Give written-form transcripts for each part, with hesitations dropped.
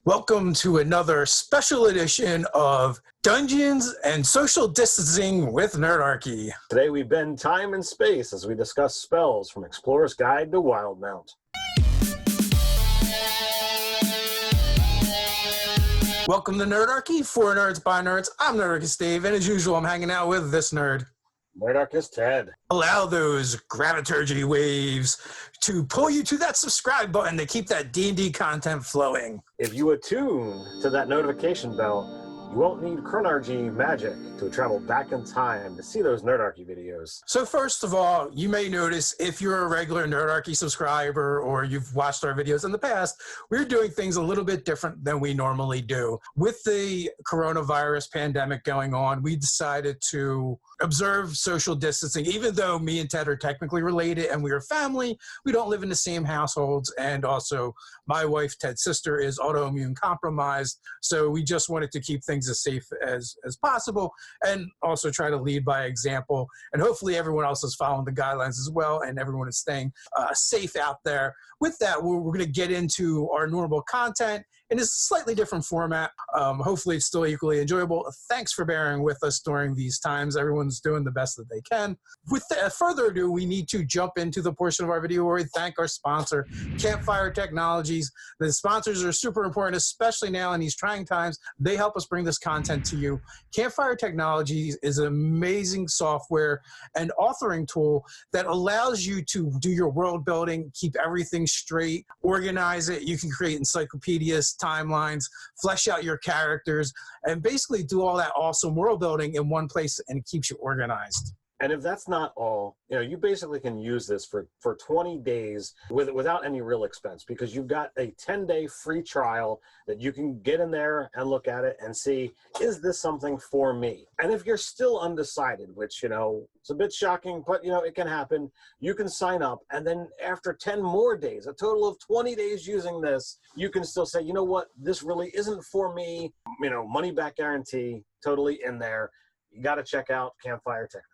Welcome to another special edition of Dungeons and Social Distancing with Nerdarchy. Today we bend time and space as we discuss spells from Explorer's Guide to Wildemount. Welcome to Nerdarchy, for nerds by nerds. I'm Nerdarchy Steve, and as usual, I'm hanging out with this nerd. Nerdarchy Ted. Allow those graviturgy waves to pull you to that subscribe button to keep that D&D content flowing. If you attune to that notification bell, you won't need chronergy magic to travel back in time to see those Nerdarchy videos. So first of all, you may notice if you're a regular Nerdarchy subscriber or you've watched our videos in the past, we're doing things a little bit different than we normally do. With the coronavirus pandemic going on, we decided to observe social distancing. Even though me and Ted are technically related and we are family, we don't live in the same households. And also my wife, Ted's sister, is autoimmune compromised. So we just wanted to keep things as safe as possible and also try to lead by example. And hopefully everyone else is following the guidelines as well and everyone is staying safe out there. With that, we're going to get into our normal content in a slightly different format. Hopefully it's still equally enjoyable. Thanks for bearing with us during these times. Everyone's doing the best that they can. With further ado, we need to jump into the portion of our video where we thank our sponsor, Campfire Technologies. The sponsors are super important, especially now in these trying times. They help us bring this content to you. Campfire Technologies is an amazing software and authoring tool that allows you to do your world building, keep everything straight, organize it. You can create encyclopedias, timelines, flesh out your characters, and basically do all that awesome world building in one place, and it keeps you organized. And if that's not all, you basically can use this for 20 days without any real expense, because you've got a 10-day free trial that you can get in there and look at it and see, is this something for me? And if you're still undecided, which, it's a bit shocking, but, it can happen, you can sign up. And then after 10 more days, a total of 20 days using this, you can still say, you know what, this really isn't for me. Money back guarantee, totally in there. You got to check out Campfire Technologies.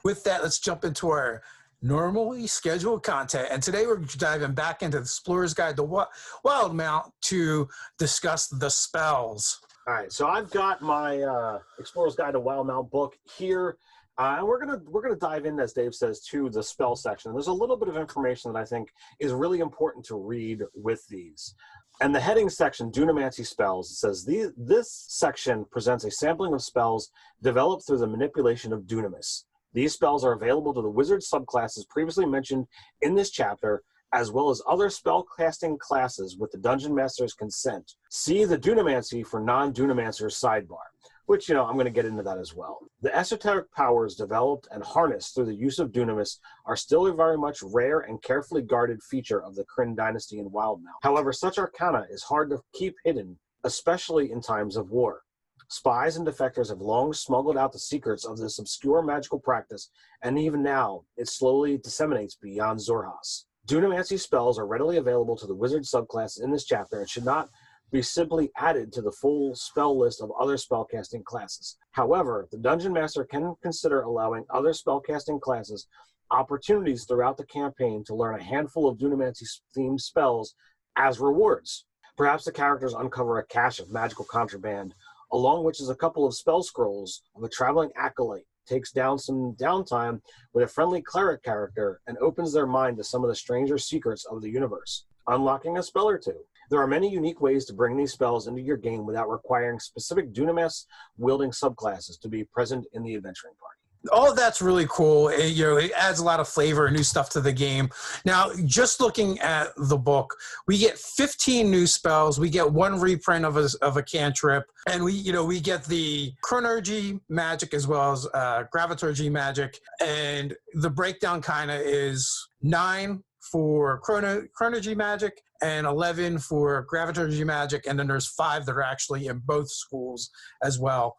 With that, let's jump into our normally scheduled content. And today we're diving back into the Explorer's Guide to Wildemount to discuss the spells. All right, so I've got my Explorer's Guide to Wildemount book here, and we're gonna dive in, as Dave says, to the spell section. There's a little bit of information that I think is really important to read with these. And the heading section, Dunamancy Spells, it says, this section presents a sampling of spells developed through the manipulation of dunamis. These spells are available to the wizard subclasses previously mentioned in this chapter, as well as other spellcasting classes with the Dungeon Master's consent. See the Dunamancy for non-Dunamancers sidebar, which, I'm going to get into that as well. The esoteric powers developed and harnessed through the use of dunamis are still a very much rare and carefully guarded feature of the Kryn dynasty in Wildemount. However, such arcana is hard to keep hidden, especially in times of war. Spies and defectors have long smuggled out the secrets of this obscure magical practice, and even now, it slowly disseminates beyond Xhorhas. Dunamancy spells are readily available to the wizard subclass in this chapter and should not be simply added to the full spell list of other spellcasting classes. However, the Dungeon Master can consider allowing other spellcasting classes opportunities throughout the campaign to learn a handful of Dunamancy-themed spells as rewards. Perhaps the characters uncover a cache of magical contraband, along which is a couple of spell scrolls of a traveling acolyte, takes down some downtime with a friendly cleric character, and opens their mind to some of the stranger secrets of the universe, unlocking a spell or two. There are many unique ways to bring these spells into your game without requiring specific dunamis-wielding subclasses to be present in the adventuring party. All of that's really cool. It adds a lot of flavor and new stuff to the game. Now, just looking at the book, we get 15 new spells. We get one reprint of a cantrip, and we get the chronergy magic as well as graviturgy magic. And the breakdown kind of is 9 for chronergy magic and 11 for graviturgy magic, and then there's 5 that are actually in both schools as well.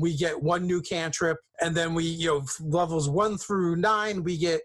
We get one new cantrip, and then we, levels 1 through 9, we get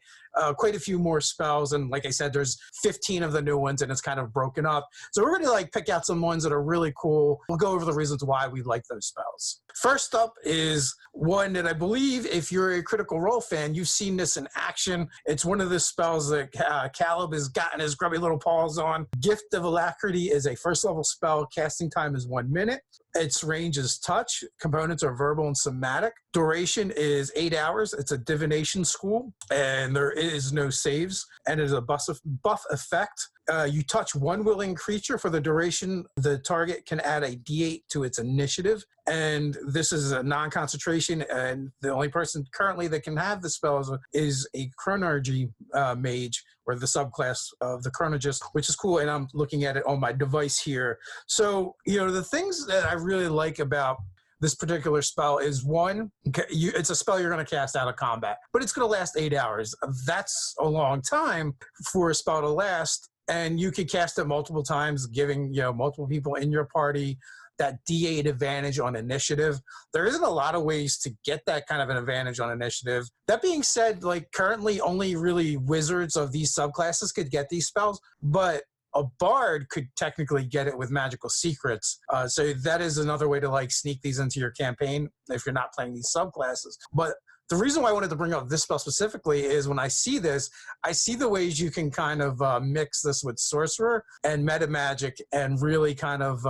quite a few more spells. And like I said, there's 15 of the new ones, and it's kind of broken up. So we're going to like pick out some ones that are really cool. We'll go over the reasons why we like those spells. First up is one that I believe if you're a Critical Role fan, you've seen this in action. It's one of the spells that Caleb has gotten his grubby little paws on. Gift of Alacrity is a first level spell. Casting time is 1 minute. Its range is touch. Components are verbal and somatic. Duration is 8 hours. It's a divination school, and there is no saves. And it is a buff effect. You touch one willing creature for the duration. The target can add a D8 to its initiative. And this is a non-concentration, and the only person currently that can have the spell is a Chronergy mage, or the subclass of the Chronologist, which is cool. And I'm looking at it on my device here. So, the things that I really like about this particular spell is, one, it's a spell you're going to cast out of combat, but it's going to last 8 hours. That's a long time for a spell to last. And you could cast it multiple times, giving multiple people in your party that D8 advantage on initiative. There isn't a lot of ways to get that kind of an advantage on initiative. That being said, like currently only really wizards of these subclasses could get these spells, but a bard could technically get it with magical secrets. So that is another way to like sneak these into your campaign if you're not playing these subclasses. But the reason why I wanted to bring up this spell specifically is when I see this, I see the ways you can kind of mix this with Sorcerer and Meta Magic and really kind of,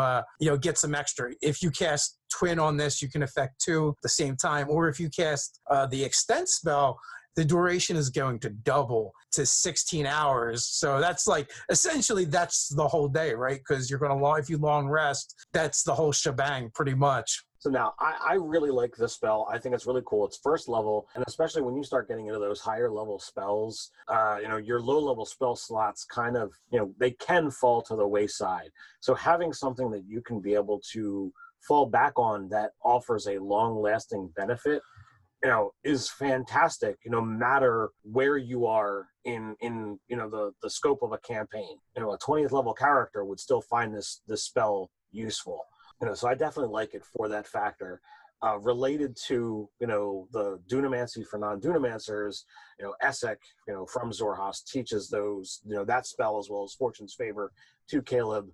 get some extra. If you cast Twin on this, you can affect 2 at the same time. Or if you cast the Extend spell, the duration is going to double to 16 hours. So that's like, essentially that's the whole day, right? Because you're going to, if you long rest, that's the whole shebang pretty much. So now, I really like this spell. I think it's really cool. It's first level, and especially when you start getting into those higher level spells, your low level spell slots kind of, they can fall to the wayside. So having something that you can be able to fall back on that offers a long-lasting benefit, is fantastic, no matter where you are in the scope of a campaign. A 20th level character would still find this spell useful. So I definitely like it for that factor. Related to, the dunamancy for non-dunamancers, Essek, from Zorhas teaches those, that spell as well as Fortune's Favor to Caleb.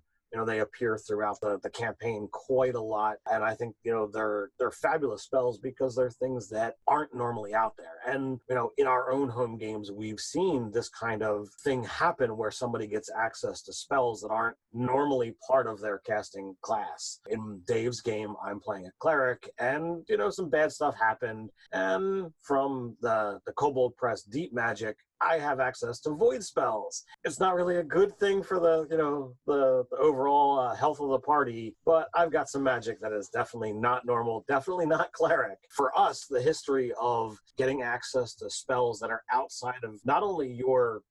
They appear throughout the campaign quite a lot. And I think, they're fabulous spells because they're things that aren't normally out there. And, in our own home games, we've seen this kind of thing happen where somebody gets access to spells that aren't normally part of their casting class. In Dave's game, I'm playing a cleric, and, some bad stuff happened. And from the Kobold Press Deep Magic, I have access to void spells. It's not really a good thing for the overall health of the party, but I've got some magic that is definitely not normal, definitely not cleric. For us, the history of getting access to spells that are outside of not only your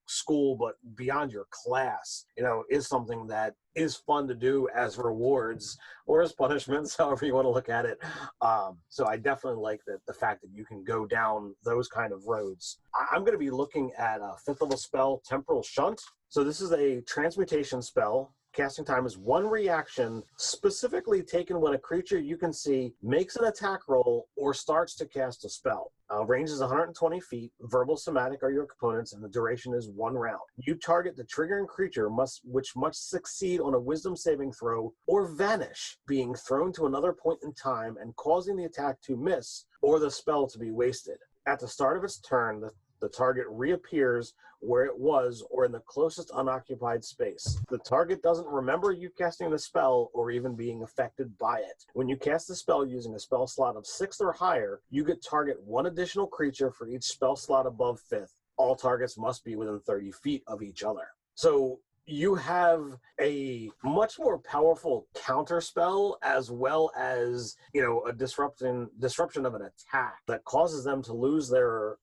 school, but beyond your class, is something that is fun to do as rewards or as punishments, however you want to look at it. So I definitely like the fact that you can go down those kind of roads. I'm going to be looking at a 5th level spell, Temporal Shunt. So this is a transmutation spell. Casting time is 1 reaction, specifically taken when a creature you can see makes an attack roll or starts to cast a spell. Range is 120 feet. Verbal, somatic are your components, and the duration is 1 round. You target the triggering creature, which must succeed on a Wisdom saving throw or vanish, being thrown to another point in time and causing the attack to miss or the spell to be wasted. At the start of its turn, the target reappears where it was or in the closest unoccupied space. The target doesn't remember you casting the spell or even being affected by it. When you cast the spell using a spell slot of 6th or higher, you get target 1 additional creature for each spell slot above 5th. All targets must be within 30 feet of each other. So you have a much more powerful counter spell, as well as, a disruption of an attack that causes them to lose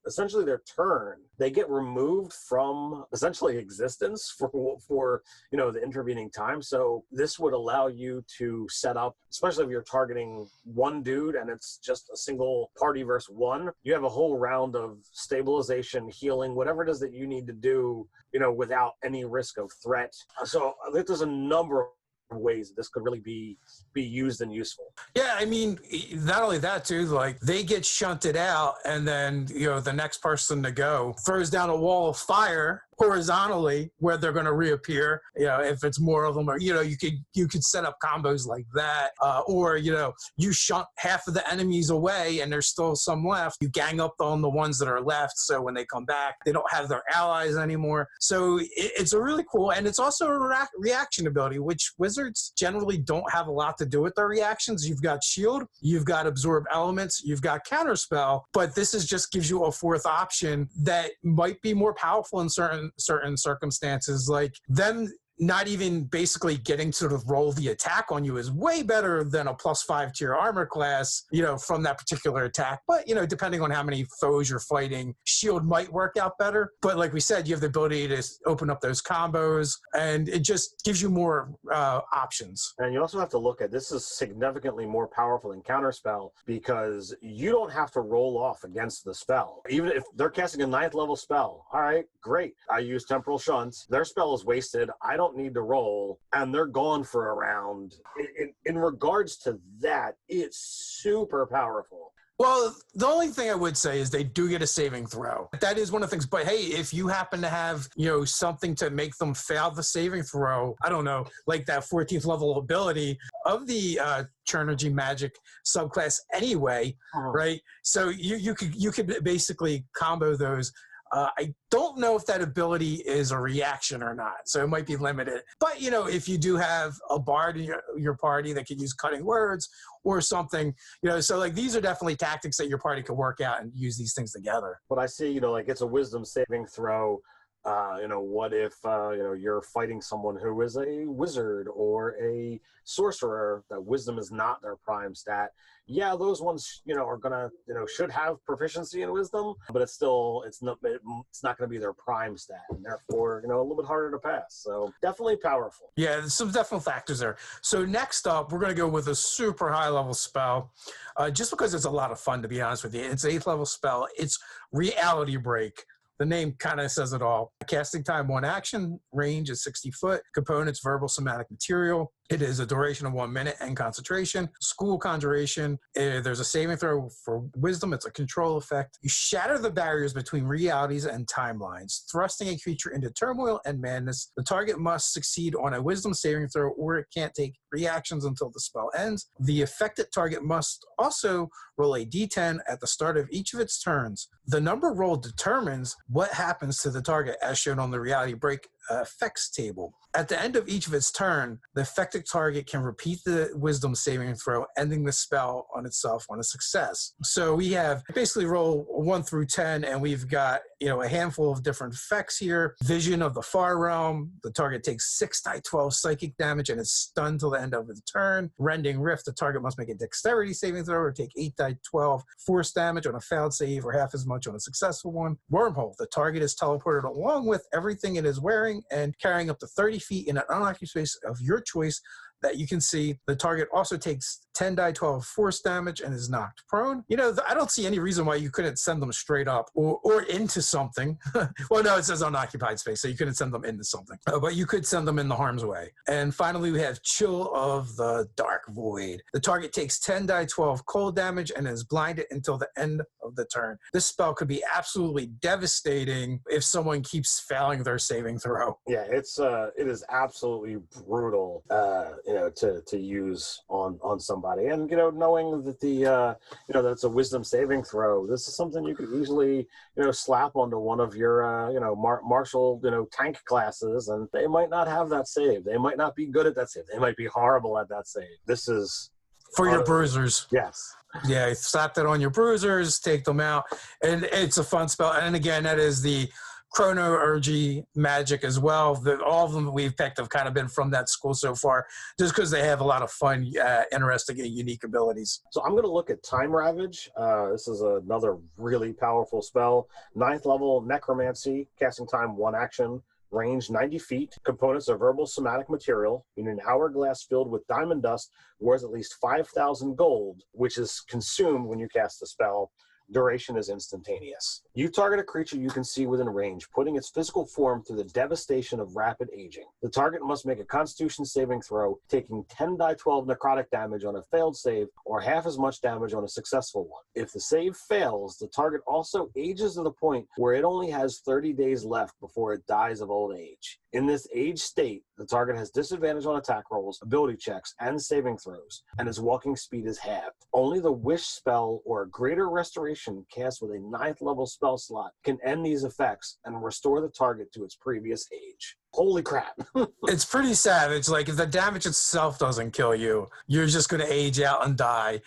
essentially their turn. They get removed from essentially existence for the intervening time. So this would allow you to set up, especially if you're targeting one dude and it's just a single party versus one, you have a whole round of stabilization, healing, whatever it is that you need to do, without any risk of threat. So I think there's a number ways this could really be used and useful. Yeah, I mean, not only that too, like they get shunted out, and then the next person to go throws down a wall of fire horizontally where they're going to reappear. If it's more of them, or you could set up combos like that, or you shunt half of the enemies away, and there's still some left. You gang up on the ones that are left, so when they come back, they don't have their allies anymore. So it's a really cool, and it's also a reaction ability, which wizards generally don't have a lot to do with their reactions. You've got shield, you've got absorb elements, you've got counterspell, but this just gives you a fourth option that might be more powerful in certain circumstances. Like them not even basically getting to sort of roll the attack on you is way better than a +5 tier armor class, from that particular attack. But, depending on how many foes you're fighting, shield might work out better. But like we said, you have the ability to open up those combos, and it just gives you more options. And you also have to look at, this is significantly more powerful than counterspell, because you don't have to roll off against the spell. Even if they're casting a 9th level spell, all right, great. I use Temporal Shunt. Their spell is wasted. I don't need to roll, and they're gone for a round. In regards to that, it's super powerful. Well, the only thing I would say is they do get a saving throw. That is one of the things. But hey, if you happen to have, something to make them fail the saving throw, I don't know, like that 14th level ability of the Nerdarchy magic subclass anyway, right? So you could basically combo those. I don't know if that ability is a reaction or not, so it might be limited. But, if you do have a bard in your party that could use cutting words or something, so like these are definitely tactics that your party could work out and use these things together. But I see, like it's a wisdom saving throw. What if, you're fighting someone who is a wizard or a sorcerer, that wisdom is not their prime stat. Yeah, those ones, are gonna, should have proficiency in wisdom, but it's not gonna be their prime stat, and therefore, a little bit harder to pass. So definitely powerful. Yeah, there's some definite factors there. So next up, we're gonna go with a super high level spell, just because it's a lot of fun, to be honest with you. It's 8th level spell. It's Reality Break. The name kind of says it all. Casting time 1 action, range is 60 foot, components verbal somatic material. It is a duration of 1 minute and concentration. School conjuration. There's a saving throw for wisdom. It's a control effect. You shatter the barriers between realities and timelines, thrusting a creature into turmoil and madness. The target must succeed on a wisdom saving throw, or it can't take reactions until the spell ends. The affected target must also roll a d10 at the start of each of its turns. The number rolled determines what happens to the target, as shown on the Reality Break effects table. At the end of each of its turn, the affected target can repeat the wisdom saving throw, ending the spell on itself on a success. So we have basically roll 1 through 10, and we've got a handful of different effects here. Vision of the Far Realm. The target takes 6d12 psychic damage and is stunned till the end of its turn. Rending Rift. The target must make a dexterity saving throw or take 8d12 force damage on a failed save, or half as much on a successful one. Wormhole. The target is teleported along with everything it is wearing and carrying up to 30 feet in an unoccupied space of your choice that you can see. The target also takes 10d12 force damage and is knocked prone. I don't see any reason why you couldn't send them straight up or into something. Well, no, it says unoccupied space, so you couldn't send them into something. But you could send them in the harm's way. And finally, we have Chill of the Dark Void. The target takes 10d12 cold damage and is blinded until the end of the turn. This spell could be absolutely devastating if someone keeps failing their saving throw. Yeah, it is absolutely brutal, to use on somebody. And knowing that that's a wisdom saving throw, this is something you could easily slap onto one of your martial tank classes, and they might not have that save. They might not be good at that save. They might be horrible at that save. This is for your bruisers. Yes. Yeah, slap that on your bruisers, take them out, and it's a fun spell. And again, that is the Nerdarchy magic as well. All of them that we've picked have kind of been from that school so far, just because they have a lot of fun, interesting, and unique abilities. So I'm going to look at Time Ravage. This is another really powerful spell. 9th level Necromancy, casting time 1 action. Range 90 feet. Components are verbal somatic material. In an hourglass filled with diamond dust, worth at least 5,000 gold, which is consumed when you cast the spell. Duration is instantaneous. You target a creature you can see within range, putting its physical form through the devastation of rapid aging. The target must make a Constitution saving throw, taking 10d12 necrotic damage on a failed save, or half as much damage on a successful one. If the save fails, the target also ages to the point where it only has 30 days left before it dies of old age. In this age state, the target has disadvantage on attack rolls, ability checks, and saving throws, and its walking speed is halved. Only the Wish spell or Greater Restoration cast with a 9th level spell slot can end these effects and restore the target to its previous age. Holy crap. It's pretty savage. Like, if the damage itself doesn't kill you, you're just going to age out and die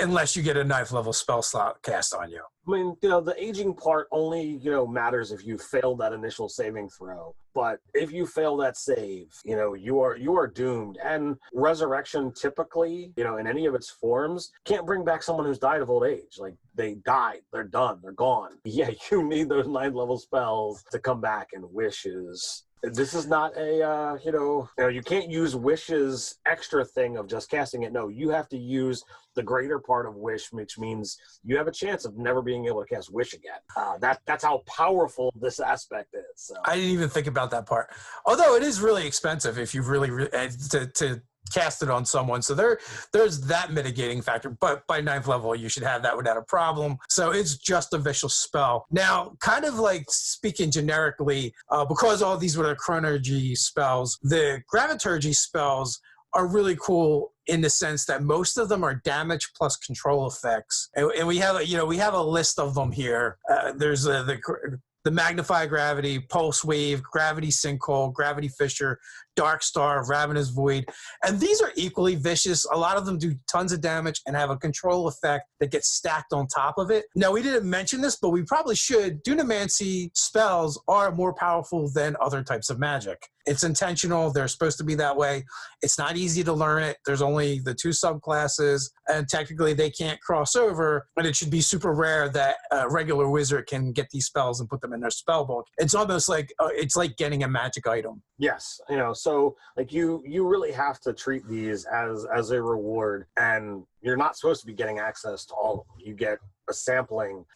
unless you get a 9th level spell slot cast on you. I mean, the aging part only, matters if you failed that initial saving throw. But if you fail that save, you are doomed. And resurrection typically, in any of its forms, can't bring back someone who's died of old age. Like, they died, they're done, they're gone. Yeah, you need those 9th level spells to come back, and wishes. This is not a, you can't use Wish's extra thing of just casting it. No, you have to use the greater part of Wish, which means you have a chance of never being able to cast Wish again. That's how powerful this aspect is. So. I didn't even think about that part. Although it is really expensive if you really to cast it on someone. So there's that mitigating factor. But by 9th level, you should have that without a problem. So it's just a vicious spell. Now, kind of like speaking generically, because all these were the Chronergy spells, the Graviturgy spells are really cool in the sense that most of them are damage plus control effects. And we have a list of them here. There's the Magnify Gravity, Pulse Wave, Gravity Sinkhole, Gravity Fissure, Dark Star, Ravenous Void. And these are equally vicious. A lot of them do tons of damage and have a control effect that gets stacked on top of it. Now, we didn't mention this, but we probably should. Dunamancy spells are more powerful than other types of magic. It's intentional. They're supposed to be that way. It's not easy to learn it. There's only the 2 subclasses, and technically they can't cross over, but it should be super rare that a regular wizard can get these spells and put them in their spell book. It's almost like it's like getting a magic item. Yes, so like you really have to treat these as a reward, and you're not supposed to be getting access to all of them. You get a sampling,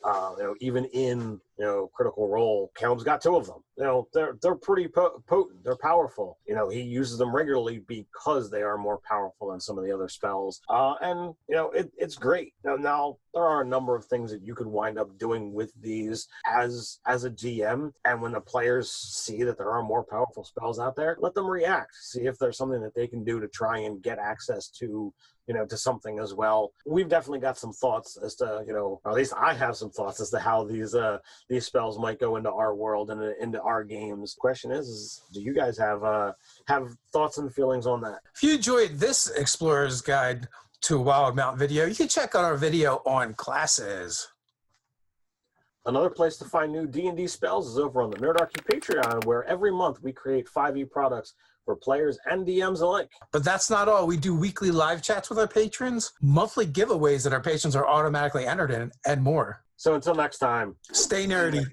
even in Critical Role. Calum's got 2 of them. They're pretty potent. They're powerful. He uses them regularly because they are more powerful than some of the other spells. And it's great. Now there are a number of things that you could wind up doing with these as a GM. And when the players see that there are more powerful spells out there, let them react. See if there's something that they can do to try and get access to to something as well. We've definitely got some thoughts as to, or at least I have some thoughts as to how these spells might go into our world and into our games. Question is do you guys have thoughts and feelings on that? If you enjoyed this Explorer's Guide to Wildemount video, you can check out our video on classes. Another place to find new D&D spells is over on the Nerdarchy Patreon, where every month we create 5e products for players and DMs alike. But that's not all. We do weekly live chats with our patrons, monthly giveaways that our patrons are automatically entered in, and more. So until next time, stay nerdy.